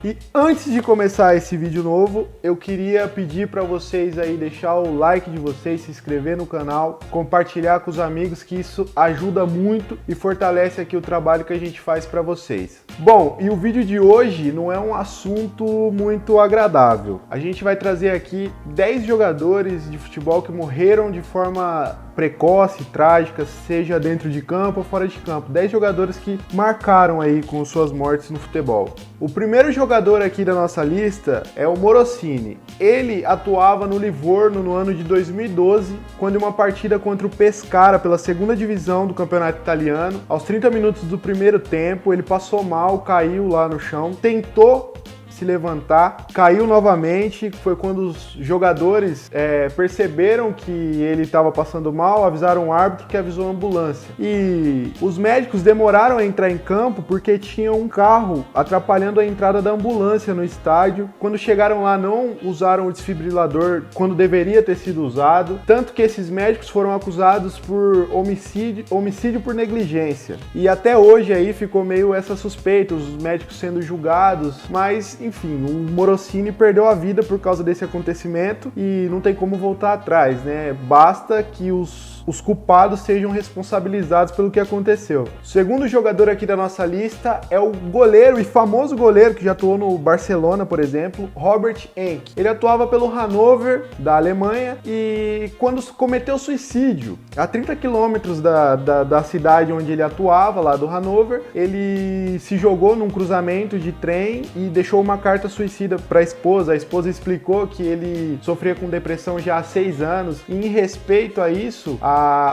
E antes de começar esse vídeo novo, eu queria pedir para vocês aí deixar o like de vocês, se inscrever no canal, compartilhar com os amigos, que isso ajuda muito e fortalece aqui o trabalho que a gente faz para vocês. Bom, e o vídeo de hoje não é um assunto muito agradável. A gente vai trazer aqui 10 jogadores de futebol que morreram de forma precoce, trágica, seja dentro de campo ou fora de campo. 10 jogadores que marcaram aí com suas mortes no futebol. O primeiro jogador aqui da nossa lista é o Morosini. Ele atuava no Livorno no ano de 2012, quando em uma partida contra o Pescara pela segunda divisão do campeonato italiano, aos 30 minutos do primeiro tempo, ele passou mal, caiu lá no chão, tentou se levantar, caiu novamente. Foi quando os jogadores perceberam que ele estava passando mal, avisaram o árbitro, que avisou a ambulância. E os médicos demoraram a entrar em campo porque tinha um carro atrapalhando a entrada da ambulância no estádio. Quando chegaram lá, não usaram o desfibrilador quando deveria ter sido usado, tanto que esses médicos foram acusados por homicídio por negligência. E até hoje aí ficou meio essa suspeita, os médicos sendo julgados, mas enfim, o Morosini perdeu a vida por causa desse acontecimento e não tem como voltar atrás, né? Basta que os culpados sejam responsabilizados pelo que aconteceu. O segundo jogador aqui da nossa lista é o goleiro e famoso goleiro que já atuou no Barcelona, por exemplo, Robert Enke. Ele atuava pelo Hannover, da Alemanha, e quando cometeu suicídio, a 30 quilômetros da cidade onde ele atuava, lá do Hannover, ele se jogou num cruzamento de trem e deixou uma carta suicida para a esposa. A esposa explicou que ele sofria com depressão já há 6 anos, e em respeito a isso,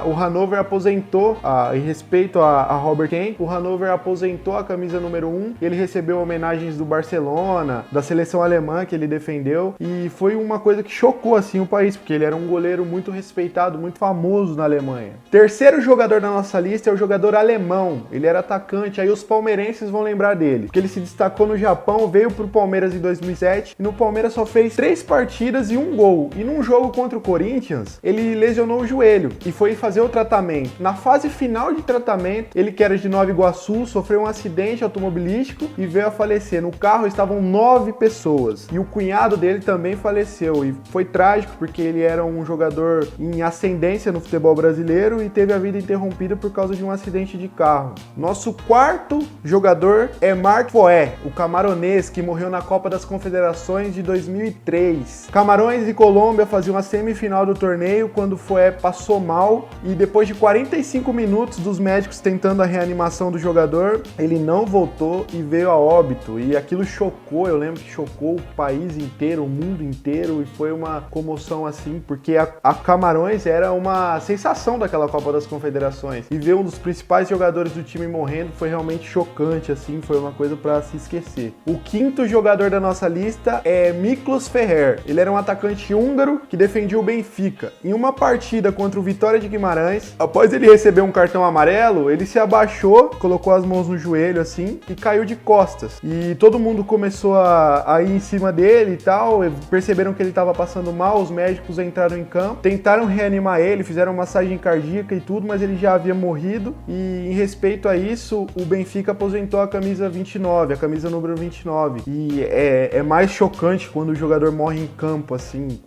o Hannover aposentou, em respeito a Robert Enke, o Hannover aposentou a camisa número 1, ele recebeu homenagens do Barcelona, da seleção alemã que ele defendeu, e foi uma coisa que chocou assim o país, porque ele era um goleiro muito respeitado, muito famoso na Alemanha. Terceiro jogador da nossa lista é o jogador alemão. Ele era atacante, aí os palmeirenses vão lembrar dele, porque ele se destacou no Japão, veio pro Palmeiras em 2007, e no Palmeiras só fez 3 partidas e 1 gol, e num jogo contra o Corinthians, ele lesionou o joelho e foi fazer o tratamento. Na fase final de tratamento, ele que era de Nova Iguaçu, sofreu um acidente automobilístico e veio a falecer. No carro estavam 9 pessoas e o cunhado dele também faleceu, e foi trágico porque ele era um jogador em ascendência no futebol brasileiro e teve a vida interrompida por causa de um acidente de carro. Nosso quarto jogador é Marc Foé, o camaronês que morreu na Copa das Confederações de 2003. Camarões e Colômbia faziam a semifinal do torneio quando Foé passou mal, e depois de 45 minutos dos médicos tentando a reanimação do jogador, ele não voltou e veio a óbito. E aquilo chocou, eu lembro que chocou o país inteiro, o mundo inteiro, e foi uma comoção assim, porque a Camarões era uma sensação daquela Copa das Confederações, e ver um dos principais jogadores do time morrendo foi realmente chocante, assim, foi uma coisa para se esquecer. O quinto jogador da nossa lista é Miklos Ferrer. Ele era um atacante húngaro que defendia o Benfica. Em uma partida contra o Vitória de Guimarães, após ele receber um cartão amarelo, ele se abaixou, colocou as mãos no joelho assim e caiu de costas. E todo mundo começou a ir em cima dele e tal, perceberam que ele estava passando mal, os médicos entraram em campo, tentaram reanimar ele, fizeram massagem cardíaca e tudo, mas ele já havia morrido, e em respeito a isso, o Benfica aposentou a camisa 29, a camisa número 29. E é mais chocante quando o jogador morre em campo, assim,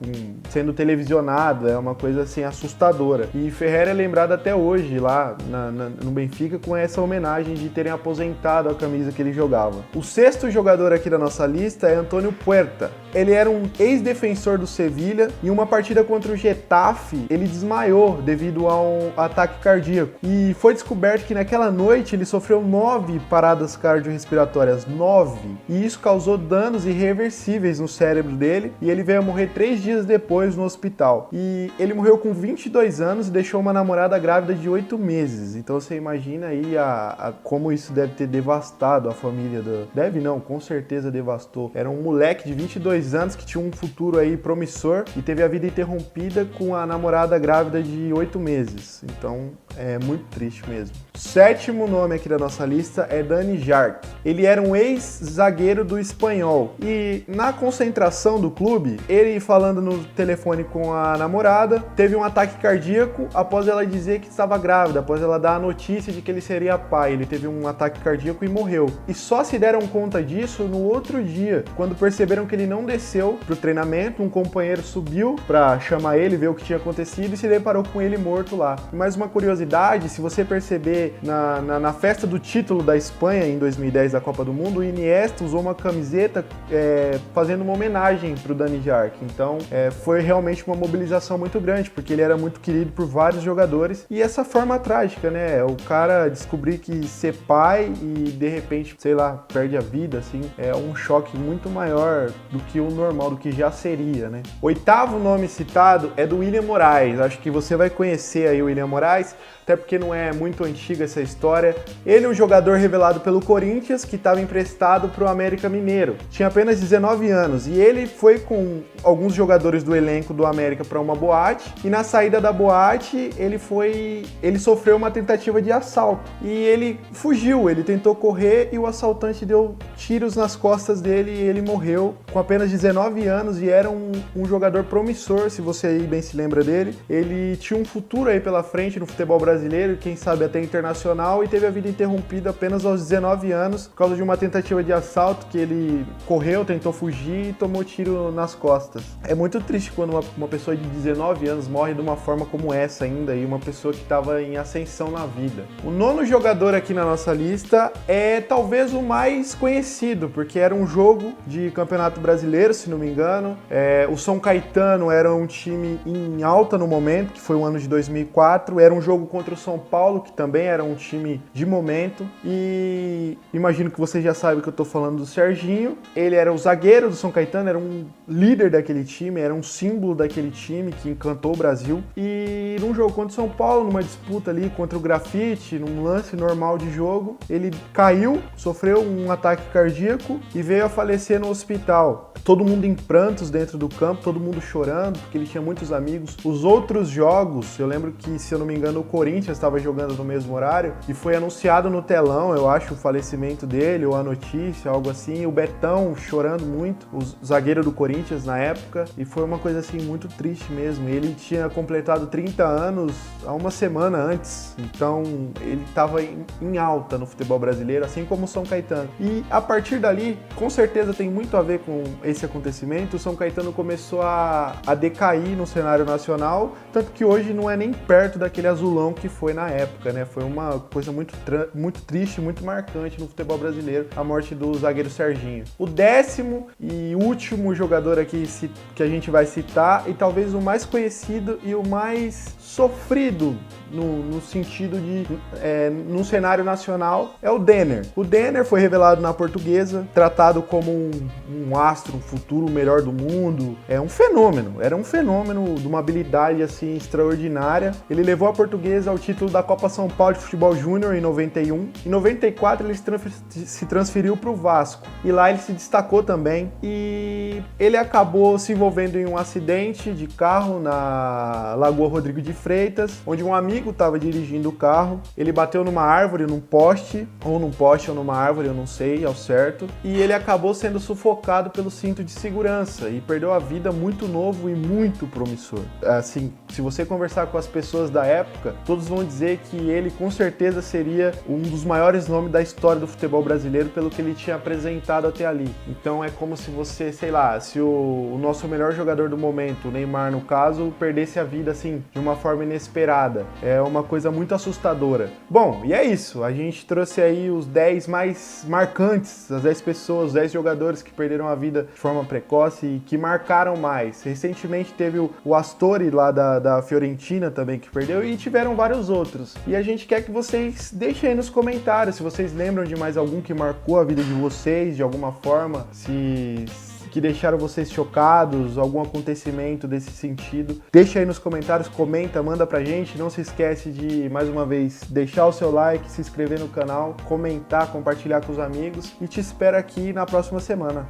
sendo televisionado, é uma coisa assim assustadora. E Ferrer é lembrado até hoje lá no Benfica com essa homenagem de terem aposentado a camisa que ele jogava. O sexto jogador aqui da nossa lista é Antônio Puerta. Ele era um ex-defensor do Sevilha. Em uma partida contra o Getafe, ele desmaiou devido a um ataque cardíaco. E foi descoberto que naquela noite ele sofreu 9 paradas cardiorrespiratórias. 9. E isso causou danos irreversíveis no cérebro dele. E ele veio a morrer 3 dias depois no hospital. E ele morreu com 22 anos e deixou uma namorada grávida de 8 meses. Então você imagina aí como isso deve ter devastado a família do... Deve não, com certeza devastou. Era um moleque de 22 anos que tinha um futuro aí promissor e teve a vida interrompida com a namorada grávida de 8 meses. Então é muito triste mesmo. O sétimo nome aqui da nossa lista é Dani Jarque. Ele era um ex-zagueiro do Espanhol e na concentração do clube, ele falando no telefone com a namorada, teve um ataque cardíaco cardíaco após ela dizer que estava grávida, após ela dar a notícia de que ele seria pai. Ele teve um ataque cardíaco e morreu. E só se deram conta disso no outro dia, quando perceberam que ele não desceu pro treinamento. Um companheiro subiu para chamar ele, ver o que tinha acontecido e se deparou com ele morto lá. E mais uma curiosidade, se você perceber na festa do título da Espanha em 2010 da Copa do Mundo, o Iniesta usou uma camiseta fazendo uma homenagem pro Dani Jarque. Então foi realmente uma mobilização muito grande, porque ele era muito querido por vários jogadores. E essa forma trágica, né? O cara descobrir que ser pai e de repente, sei lá, perde a vida, assim, é um choque muito maior do que o normal, do que já seria, né? Oitavo nome citado é do William Moraes. Acho que você vai conhecer aí o William Moraes, até porque não é muito antiga essa história. Ele é um jogador revelado pelo Corinthians, que estava emprestado para o América Mineiro. Tinha apenas 19 anos e ele foi com alguns jogadores do elenco do América para uma boate, e na saída da boate ele sofreu uma tentativa de assalto e ele fugiu, ele tentou correr e o assaltante deu tiros nas costas dele e ele morreu com apenas 19 anos, e era um jogador promissor, se você aí bem se lembra dele. Ele tinha um futuro aí pela frente no futebol brasileiro, quem sabe até internacional, e teve a vida interrompida apenas aos 19 anos por causa de uma tentativa de assalto que ele correu, tentou fugir e tomou tiro nas costas. É muito triste quando uma pessoa de 19 anos morre de uma forma como essa ainda, e uma pessoa que estava em ascensão na vida. O nono jogador aqui na nossa lista é talvez o mais conhecido, porque era um jogo de campeonato brasileiro, se não me engano. O São Caetano era um time em alta no momento, que foi o ano de 2004. Era um jogo contra o São Paulo, que também era um time de momento. E imagino que você já sabe que eu tô falando do Serginho. Ele era o zagueiro do São Caetano, era um líder daquele time, era um símbolo daquele time que encantou o Brasil. E num jogo contra o São Paulo, numa disputa ali contra o Grafite, num lance normal de jogo, ele caiu, sofreu um ataque cardíaco e veio a falecer no hospital. Todo mundo em prantos dentro do campo, todo mundo chorando, porque ele tinha muitos amigos. Os outros jogos, eu lembro que, se eu não me engano, o Corinthians estava jogando no mesmo horário e foi anunciado no telão, eu acho, o falecimento dele, ou a notícia, algo assim. O Betão chorando muito, o zagueiro do Corinthians na época, e foi uma coisa assim muito triste mesmo. Ele tinha completado 30 anos há uma semana antes, então ele estava em alta no futebol brasileiro, assim como o São Caetano. E a partir dali, com certeza tem muito a ver com esse acontecimento. O São Caetano começou a decair no cenário nacional, tanto que hoje não é nem perto daquele azulão que foi na época, né? Foi uma coisa muito triste, muito marcante no futebol brasileiro, a morte do zagueiro Serginho. O décimo e último jogador aqui que a gente vai citar, e talvez o mais conhecido e o mais sofrido no sentido de no cenário nacional, é o Denner. O Denner foi revelado na Portuguesa, tratado como um astro, um futuro melhor do mundo. É um fenômeno, era um fenômeno de uma habilidade assim extraordinária. Ele levou a Portuguesa ao título da Copa São Paulo de Futebol Júnior em 91. Em 94 ele se transferiu para o Vasco e lá ele se destacou também, e ele acabou se envolvendo em um acidente de carro na Lagoa Rodrigo de Freitas, onde um amigo estava dirigindo o carro. Ele bateu numa árvore, num poste ou numa árvore, eu não sei ao certo, e ele acabou sendo sufocado pelo cinto de segurança e perdeu a vida muito novo e muito promissor. Assim, se você conversar com as pessoas da época, todos vão dizer que ele com certeza seria um dos maiores nomes da história do futebol brasileiro pelo que ele tinha apresentado até ali. Então é como se você, sei lá, se o nosso melhor jogador do momento, o Neymar no caso, perdesse a vida assim de uma forma inesperada. É uma coisa muito assustadora. Bom, e é isso. A gente trouxe aí os 10 mais marcantes, as 10 pessoas, os 10 jogadores que perderam a vida de forma precoce e que marcaram mais. Recentemente teve o Astori lá da Fiorentina também que perdeu, e tiveram vários outros. E a gente quer que vocês deixem aí nos comentários se vocês lembram de mais algum que marcou a vida de vocês de alguma forma, que deixaram vocês chocados, algum acontecimento desse sentido. Deixa aí nos comentários, comenta, manda pra gente. Não se esquece de, mais uma vez, deixar o seu like, se inscrever no canal, comentar, compartilhar com os amigos, e te espero aqui na próxima semana.